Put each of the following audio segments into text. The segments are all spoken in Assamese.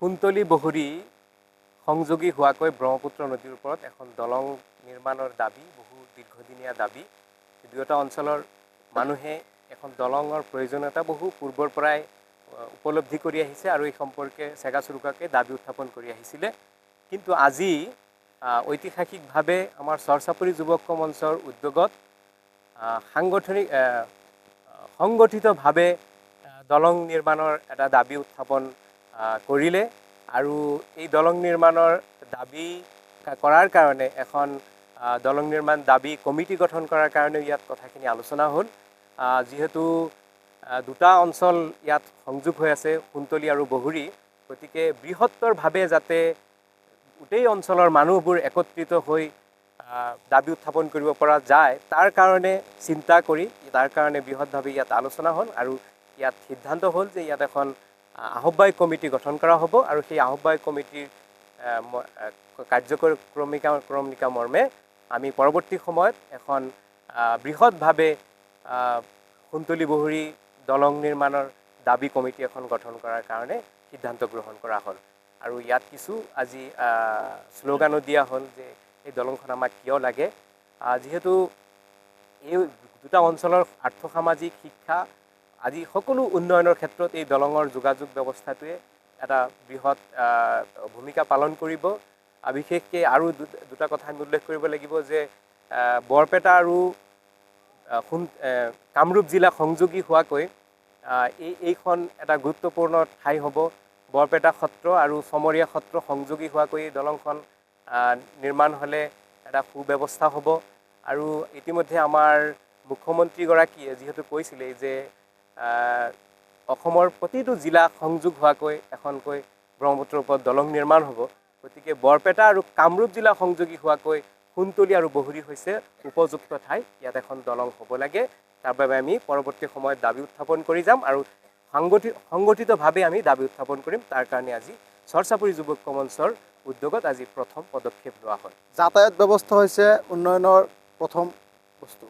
কুন্তলী বহুৰী সংযোগী হোৱাকৈ ব্ৰহ্মপুত্ৰ নদীৰ ওপৰত এখন দলং নিৰ্মাণৰ দাবী বহু দীৰ্ঘদিনীয়া দাবী। দুয়োটা অঞ্চলৰ মানুহে এখন দলঙৰ প্ৰয়োজনীয়তা বহু পূৰ্বৰ পৰাই উপলব্ধি কৰি আহিছে আৰু এই সম্পৰ্কে চেগা চুৰুকাকৈ দাবী উত্থাপন কৰি আহিছিলে। কিন্তু আজি ঐতিহাসিকভাৱে আমাৰ চৰচাপৰি যুৱক মঞ্চৰ উদ্যোগত সংগঠিতভাৱে দলং নিৰ্মাণৰ এটা দাবী উত্থাপন কৰিলে আৰু এই দলং নিৰ্মাণৰ দাবী কৰাৰ কাৰণে এখন দলং নিৰ্মাণ দাবী কমিটি গঠন কৰাৰ কাৰণে ইয়াত কথাখিনি আলোচনা হ'ল। যিহেতু দুটা অঞ্চল ইয়াত সংযোগ হৈ আছে, কুন্তলী আৰু বহুৰী, গতিকে বৃহত্তৰভাৱে যাতে গোটেই অঞ্চলৰ মানুহবোৰ একত্ৰিত হৈ দাবী উত্থাপন কৰিব পৰা যায় তাৰ কাৰণে চিন্তা কৰি তাৰ কাৰণে বৃহৎভাৱে ইয়াত আলোচনা হ'ল আৰু ইয়াত সিদ্ধান্ত হ'ল যে ইয়াত এখন আহ্বায়ক কমিটি গঠন কৰা হ'ব আৰু সেই আহ্বায়ক কমিটিৰ কাৰ্যক্ৰমিকা মৰ্মে আমি পৰৱৰ্তী সময়ত এখন বৃহৎভাৱে কুন্তলী বহুৰী দলং নিৰ্মাণৰ দাবী কমিটি এখন গঠন কৰাৰ কাৰণে সিদ্ধান্ত গ্ৰহণ কৰা হ'ল। আৰু ইয়াত কিছু আজি শ্লোগানো দিয়া হ'ল যে এই দলংখন আমাক কিয় লাগে। যিহেতু এই দুটা অঞ্চলৰ আৰ্থসামাজিক শিক্ষা আদি সকলো উন্নয়নৰ ক্ষেত্ৰত এই দলঙৰ যোগাযোগ ব্যৱস্থাটোৱে এটা বৃহৎ ভূমিকা পালন কৰিব। বিশেষকৈ আৰু দুটা কথা আমি উল্লেখ কৰিব লাগিব যে বৰপেটা আৰু কামৰূপ জিলা সংযোগী হোৱাকৈ এইখন এটা গুৰুত্বপূৰ্ণ ঠাই হ'ব। বৰপেটা সত্ৰ আৰু চমৰীয়া সত্ৰ সংযোগী হোৱাকৈ এই দলংখন নিৰ্মাণ হ'লে এটা সুব্যৱস্থা হ'ব। আৰু ইতিমধ্যে আমাৰ মুখ্যমন্ত্ৰীগৰাকীয়ে যিহেতু কৈছিলে যে অসমৰ প্ৰতিটো জিলা সংযোগ হোৱাকৈ এখনকৈ ব্ৰহ্মপুত্ৰৰ ওপৰত দলং নিৰ্মাণ হ'ব, গতিকে বৰপেটা আৰু কামৰূপ জিলা সংযোগী হোৱাকৈ কুন্তলী আৰু বহুৰী হৈছে উপযুক্ত ঠাই, ইয়াত এখন দলং হ'ব লাগে। তাৰ বাবে আমি পৰৱৰ্তী সময়ত দাবী উত্থাপন কৰি যাম আৰু সংগঠিতভাৱে আমি দাবী উত্থাপন কৰিম। তাৰ কাৰণে আজি চৰচাপৰি যুৱক মঞ্চৰ উদ্যোগত আজি প্ৰথম পদক্ষেপ লোৱা হয়। যাতায়াত ব্যৱস্থা হৈছে উন্নয়নৰ প্ৰথম বস্তু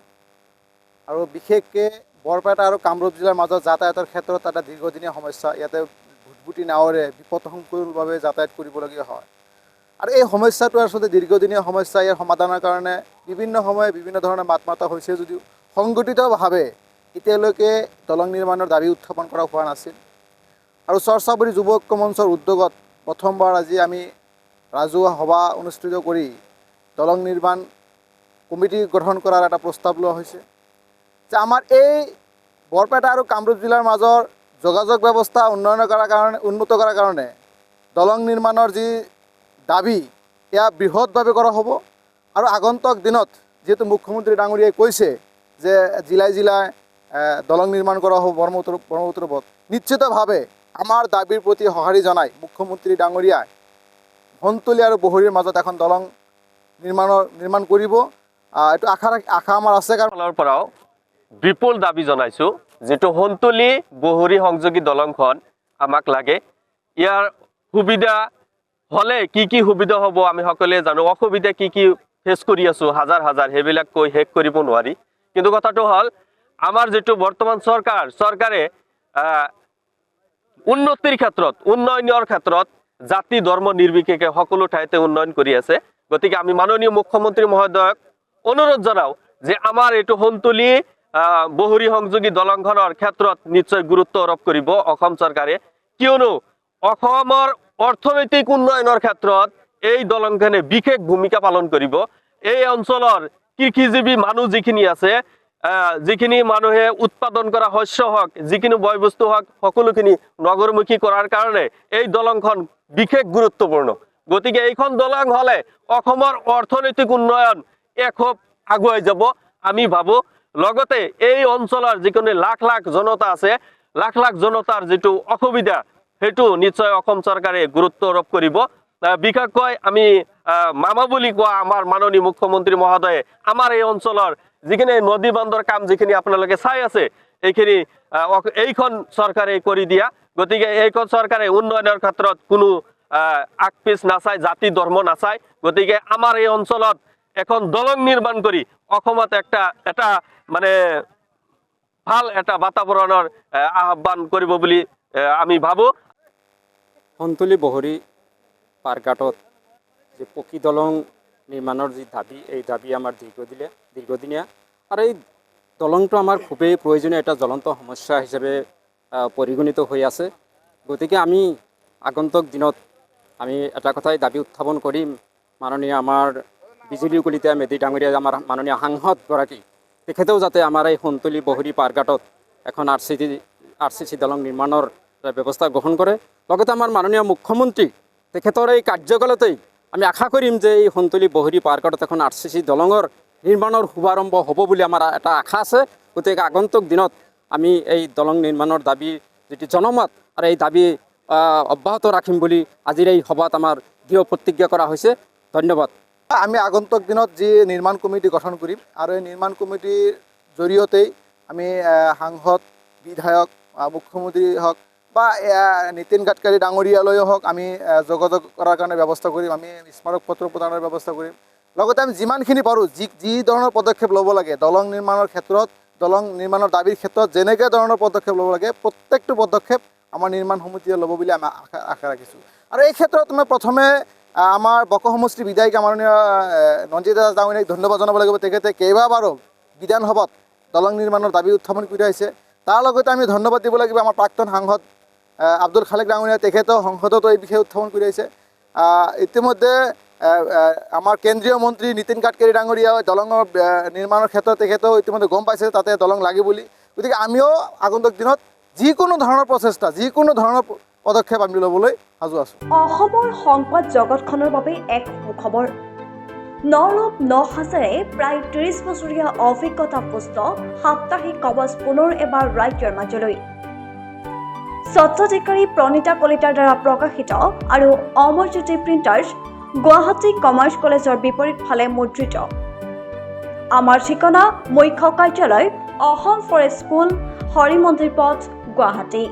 আৰু বিশেষকৈ বৰপেটা আৰু কামৰূপ জিলাৰ মাজত যাতায়াতৰ ক্ষেত্ৰত এটা দীৰ্ঘদিনীয়া সমস্যা। ইয়াতে ভুটভুটি নাৱেৰে বিপদসংকুলভাৱে যাতায়াত কৰিবলগীয়া হয় আৰু এই সমস্যাটো আচলতে দীৰ্ঘদিনীয়া সমস্যা। ইয়াৰ সমাধানৰ কাৰণে বিভিন্ন সময়ে বিভিন্ন ধৰণৰ মাত মাতা হৈছে যদিও সংগঠিতভাৱে এতিয়ালৈকে দলং নিৰ্মাণৰ দাবী উত্থাপন কৰা হোৱা নাছিল। আৰু চৰচাপৰি যুৱক মঞ্চৰ উদ্যোগত প্ৰথমবাৰ আজি আমি ৰাজহুৱা সভা অনুষ্ঠিত কৰি দলং নিৰ্মাণ কমিটি গঠন কৰাৰ এটা প্ৰস্তাৱ লোৱা হৈছে যে আমাৰ এই বৰপেটা আৰু কামৰূপ জিলাৰ মাজৰ যোগাযোগ ব্যৱস্থা উন্নত কৰাৰ কাৰণে দলং নিৰ্মাণৰ যি দাবী এয়া বৃহৎভাৱে কৰা হ'ব। আৰু আগন্তুক দিনত যিহেতু মুখ্যমন্ত্ৰী ডাঙৰীয়াই কৈছে যে জিলাই জিলাই দলং নিৰ্মাণ কৰা হ'ব ব্ৰহ্মপুত্ৰৰ ওপৰত, নিশ্চিতভাৱে আমাৰ দাবীৰ প্ৰতি সঁহাৰি জনাই মুখ্যমন্ত্ৰী ডাঙৰীয়াই কুন্তলী আৰু বহুৰীৰ মাজত এখন দলং নিৰ্মাণ কৰিব। এইটো আশা আমাৰ আছে। ফালৰ পৰাও বিপুল দাবী জনাইছোঁ, যিটো কুন্তলী বহুৰী সংযোগী দলংখন আমাক লাগে। ইয়াৰ সুবিধা হ'লে কি কি সুবিধা হ'ব আমি সকলোৱে জানো, অসুবিধা কি কি ফেচ কৰি আছোঁ হাজাৰ হাজাৰ, সেইবিলাক কৈ শেষ কৰিব নোৱাৰি। কিন্তু কথাটো হ'ল আমাৰ যিটো বৰ্তমান চৰকাৰে উন্নতিৰ ক্ষেত্ৰত, উন্নয়নৰ ক্ষেত্ৰত জাতি ধৰ্ম নিৰ্বিশেষে সকলো ঠাইতে উন্নয়ন কৰি আছে। গতিকে আমি মাননীয় মুখ্যমন্ত্ৰী মহোদয়ক অনুৰোধ জনাওঁ যে আমাৰ এইটো কুন্তলী বহুৰী সংযোগী দলংখনৰ ক্ষেত্ৰত নিশ্চয় গুৰুত্ব আৰোপ কৰিব অসম চৰকাৰে, কিয়নো অসমৰ অৰ্থনৈতিক উন্নয়নৰ ক্ষেত্ৰত এই দলংখনে বিশেষ ভূমিকা পালন কৰিব। এই অঞ্চলৰ কৃষিজীৱী মানুহ যিখিনি আছে, যিখিনি মানুহে উৎপাদন কৰা শস্য হওক, যিখিনি বয় বস্তু হওক, সকলোখিনি নগৰমুখী কৰাৰ কাৰণে এই দলংখন বিশেষ গুৰুত্বপূৰ্ণ। গতিকে এইখন দলং হ'লে অসমৰ অৰ্থনৈতিক উন্নয়ন এখোপ আগুৱাই যাব আমি ভাবোঁ। লগতে এই অঞ্চলৰ যিখিনি লাখ লাখ জনতা আছে, লাখ লাখ জনতাৰ যিটো অসুবিধা সেইটো নিশ্চয় অসম চৰকাৰে গুৰুত্ব আৰোপ কৰিব। বিশেষকৈ আমি মামা বুলি কোৱা আমাৰ মাননীয় মুখ্যমন্ত্ৰী মহোদয়ে আমাৰ এই অঞ্চলৰ যিখিনি নদী বান্ধৰ কাম যিখিনি আপোনালোকে চাই আছে, এইখন চৰকাৰে কৰি দিয়া। গতিকে এইখন চৰকাৰে উন্নয়নৰ ক্ষেত্ৰত কোনো আগপিছ নাচায়, জাতি ধৰ্ম নাচায়। গতিকে আমাৰ এই অঞ্চলত এখন দলং নিৰ্মাণ কৰি অসমত এটা মানে ভাল এটা বাতাবৰণৰ আহ্বান কৰিব বুলি আমি ভাবোঁ। সন্তুলি বহৰী পাৰঘাটত যে পকী দলং নিৰ্মাণৰ যি দাবী, এই দাবী আমাৰ দীৰ্ঘদিনীয়া আৰু এই দলংটো আমাৰ খুবেই প্ৰয়োজনীয় এটা জ্বলন্ত সমস্যা হিচাপে পৰিগণিত হৈ আছে। গতিকে আমি আগন্তুক দিনত আমি এটা কথাই দাবী উত্থাপন কৰিম, মাননীয় আমাৰ বিজুলী কলিতা মেধি ডাঙৰীয়া, আমাৰ মাননীয় সাংসদগৰাকী, তেখেতেও যাতে আমাৰ এই সন্তুলি বহৰী পাৰঘাটত এখন RCC দলং নিৰ্মাণৰ ব্যৱস্থা গ্ৰহণ কৰে। লগতে আমাৰ মাননীয় মুখ্যমন্ত্ৰী তেখেতৰ এই কাৰ্যকালতেই আমি আশা কৰিম যে এই সন্তুলি বহৰী পাৰঘাটত এখন RCC দলঙৰ নিৰ্মাণৰ শুভাৰম্ভ হ'ব বুলি আমাৰ এটা আশা আছে। গতিকে আগন্তুক দিনত আমি এই দলং নিৰ্মাণৰ দাবী যিটো জনমত আৰু এই দাবী অব্যাহত ৰাখিম বুলি আজিৰ এই সভাত আমাৰ দৃঢ় প্ৰতিজ্ঞা কৰা হৈছে। ধন্যবাদ। আমি আগন্তুক দিনত যি নিৰ্মাণ কমিটি গঠন কৰিম আৰু এই নিৰ্মাণ কমিটিৰ জৰিয়তেই আমি সাংসদ, বিধায়ক, মুখ্যমন্ত্ৰী হওক বা নীতিন গাডকাৰী ডাঙৰীয়ালৈও হওক আমি যোগাযোগ কৰাৰ কাৰণে ব্যৱস্থা কৰিম। আমি স্মাৰক পত্ৰ প্ৰদানৰ ব্যৱস্থা কৰিম। লগতে আমি যিমানখিনি পাৰোঁ যি ধৰণৰ পদক্ষেপ ল'ব লাগে দলং নিৰ্মাণৰ ক্ষেত্ৰত, দলং নিৰ্মাণৰ দাবীৰ ক্ষেত্ৰত যেনেকৈ ধৰণৰ পদক্ষেপ ল'ব লাগে প্ৰত্যেকটো পদক্ষেপ আমাৰ নিৰ্মাণ সমিতিয়ে ল'ব বুলি আমি আশা ৰাখিছোঁ। আৰু এই ক্ষেত্ৰত মই প্ৰথমে আমাৰ বক সমষ্টিৰ বিধায়িক মাননীয় নন্দিতা দাস ডাঙৰীয়াক ধন্যবাদ জনাব লাগিব। তেখেতে কেইবাবাৰো বিধানসভাত দলং নিৰ্মাণৰ দাবী উত্থাপন কৰি আহিছে। তাৰ লগতে আমি ধন্যবাদ দিব লাগিব আমাৰ প্ৰাক্তন সাংসদ আব্দুল খালেক ডাঙৰীয়া, তেখেতেও সংসদতো এই বিষয়ে উত্থাপন কৰি আহিছে। ইতিমধ্যে আমাৰ কেন্দ্ৰীয় মন্ত্ৰী নীতিন গাডকাৰী ডাঙৰীয়া দলঙৰ নিৰ্মাণৰ ক্ষেত্ৰত তেখেতেও ইতিমধ্যে গম পাইছে তাতে দলং লাগে বুলি। গতিকে আমিও আগন্তুক দিনত যিকোনো ধৰণৰ প্ৰচেষ্টা, যিকোনো ধৰণৰ পদক্ষেপ আমি ল'বলৈ সাজু আছোঁ। অসমৰ সংবাদ জগতখনৰ বাবে এক সুখবৰ। নৰূপ নসাজেৰে প্ৰায় 30 বছৰীয়া অভিজ্ঞতাপুষ্ট সাপ্তাহিক কবচ পুনৰ এবাৰ ৰাজ্যৰ মাজলৈ। স্বত্বাধিকাৰী প্ৰণীতা কলিতাৰ দ্বাৰা প্ৰকাশিত আৰু অমৰজ্যোতি প্ৰিণ্টাৰ্ছ, গুৱাহাটী কমাৰ্চ কলেজৰ বিপৰীত ফালে মুদ্ৰিত। আমাৰ ঠিকনা মুখ্য কাৰ্যালয় অসম ফৰেষ্ট স্কুল, হৰি মন্দিৰ পথ, গুৱাহাটী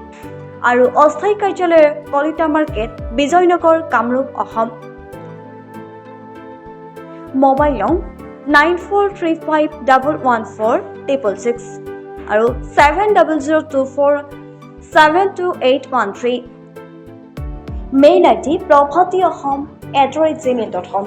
আৰু অস্থায়ী কাৰ্যালয় কলিতা মাৰ্কেট, বিজয়নগৰ, কামৰূপ, অসম। মোবাইল নং 9435114666 আৰু 7024722813। Mail ID probhatiahom@gmail.com।